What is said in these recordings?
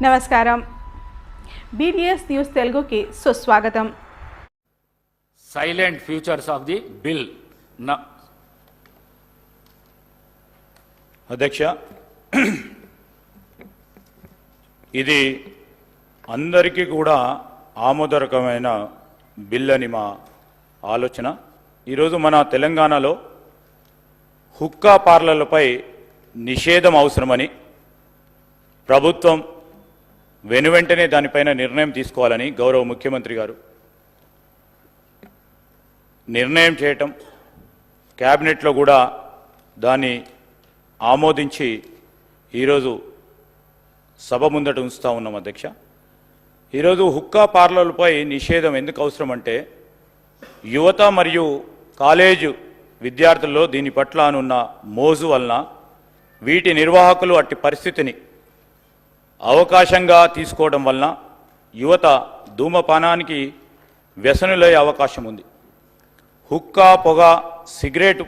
నమస్కారం. BDS news తెలుగుకి సుస్వాగతం. Silent features of the bill. అధ్యక్ష, ఇది అందరికీ కూడా ఆమోదకరమైన బిల్ అని మా ఆలోచన. ఈరోజు మన తెలంగాణలో హుక్కా పార్లర్లపై నిషేధం అవసరమని ప్రభుత్వం వెనువెంటనే దానిపైన నిర్ణయం తీసుకోవాలని గౌరవ ముఖ్యమంత్రి గారు నిర్ణయం చేయటం, క్యాబినెట్లో కూడా దాన్ని ఆమోదించి ఈరోజు సభ ముందట ఉంచుతూ ఉన్నాం. అధ్యక్ష, ఈరోజు హుక్కా పార్లర్లపై నిషేధం ఎందుకు అవసరం అంటే, యువత మరియు కాలేజు విద్యార్థుల్లో దీని పట్ల అనున్న మోజు వలన వీటి నిర్వాహకులు అట్టి పరిస్థితిని అవకాశంగా తీసుకోవడం వలన యువత ధూమపానానికి వ్యసనులయ్యే అవకాశం ఉంది. హుక్కా పొగ, సిగరెట్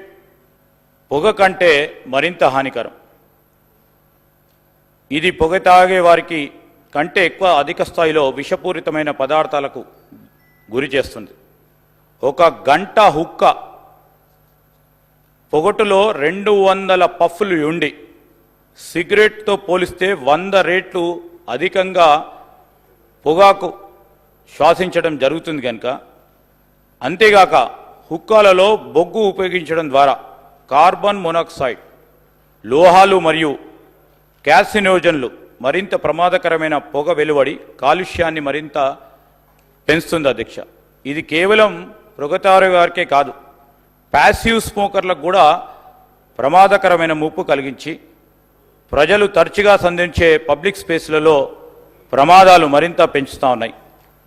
పొగ కంటే మరింత హానికరం. ఇది పొగ తాగే వారికి కంటే ఎక్కువ అధిక స్థాయిలో విషపూరితమైన పదార్థాలకు గురి చేస్తుంది. ఒక గంట హుక్కా పొగటులో 200 పఫ్లు ఉండి సిగరెట్తో పోలిస్తే 100 రెట్లు అధికంగా పొగాకు శ్వాసించడం జరుగుతుంది కనుక, అంతేగాక హుక్కాలలో బొగ్గు ఉపయోగించడం ద్వారా కార్బన్ మోనాక్సైడ్, లోహాలు మరియు క్యాసినోజన్లు మరింత ప్రమాదకరమైన పొగ వెలువడి కాలుష్యాన్ని మరింత పెంచుతుంది. అధ్యక్ష, ఇది కేవలం పొగతారు గారికే కాదు, ప్యాసివ్ స్మోకర్లకు కూడా ప్రమాదకరమైన ముప్పు కలిగించి ప్రజలు తరచుగా సంధించే పబ్లిక్ స్పేస్లలో ప్రమాదాలు మరింత పెంచుతూ ఉన్నాయి.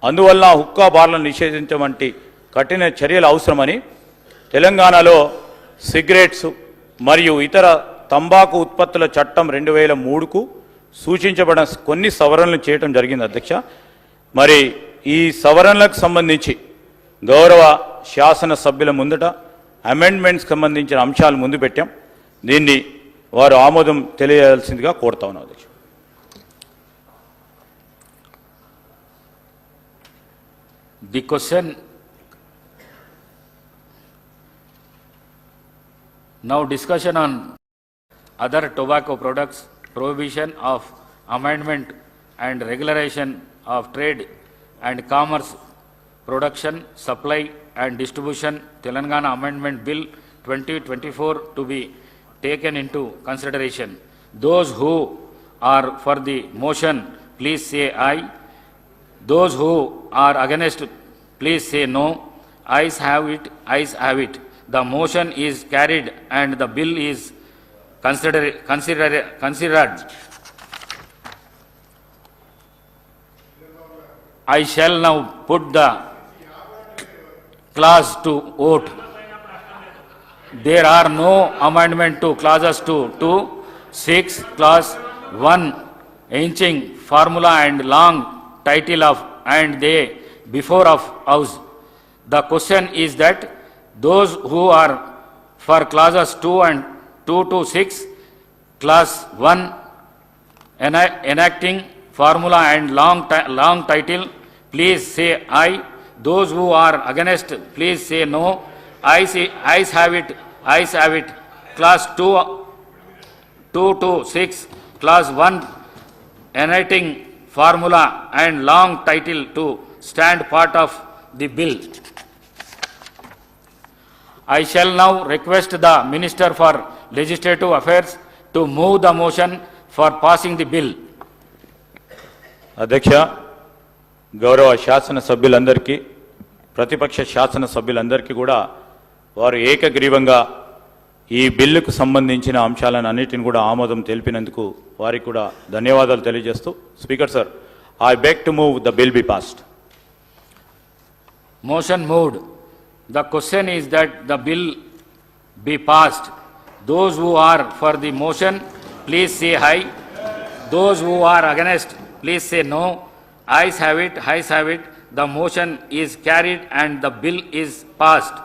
అందువల్ల హుక్కా బార్లను నిషేధించడం వంటి కఠిన చర్యలు అవసరమని తెలంగాణలో సిగరెట్స్ మరియు ఇతర తంబాకు ఉత్పత్తుల చట్టం 2003కు సూచించబడిన కొన్ని సవరణలు చేయడం జరిగింది. అధ్యక్ష, మరి ఈ సవరణలకు సంబంధించి గౌరవ శాసనసభ్యుల ముందట అమెండ్మెంట్స్ సంబంధించిన అంశాలు ముందు పెట్టాం. దీన్ని వారు ఆమోదం తెలియాల్సిందిగా కోరుతా ఉన్నాం. అధ్యక్ష, the question now discussion on other tobacco products, prohibition of amendment and regulation of trade and commerce, production, supply and distribution, Telangana Amendment Bill 2024 to be taken into consideration. Those who are for the motion, please say aye. Those who are against, please say no. Ayes have it, ayes have it. The motion is carried and the bill is considered. I shall now put the clause to vote. There are no amendment to clauses 2 to 6, clause 1, ancient formula and long title of and they before of house. The question is that those who are for clauses 2 and 2 to 6, clause 1, enacting formula and long title, please say aye. Those who are against, please say no. Ayes have it, ayes have it. Clause 2 to 6, clause 1, enacting formula and long title to stand part of the bill. I shall now request the Minister for Legislative Affairs to move the motion for passing the bill. అధ్యక్ష, గౌరవ శాసన సభ్యులందరికీ, ప్రతిపక్ష శాసన సభ్యులందరికీ కూడా వారు ఏకగ్రీవంగా ఈ బిల్లుకు సంబంధించిన అంశాలను అన్నిటిని కూడా ఆమోదం తెలిపినందుకు వారికి కూడా ధన్యవాదాలు తెలియజేస్తూ, speaker sir, I beg to move the bill be passed. Motion moved. The question is that the bill be passed. Those who are for the motion, please say aye. Those who are against, please say no. Ayes have it, ayes have it. The motion is carried and the bill is passed.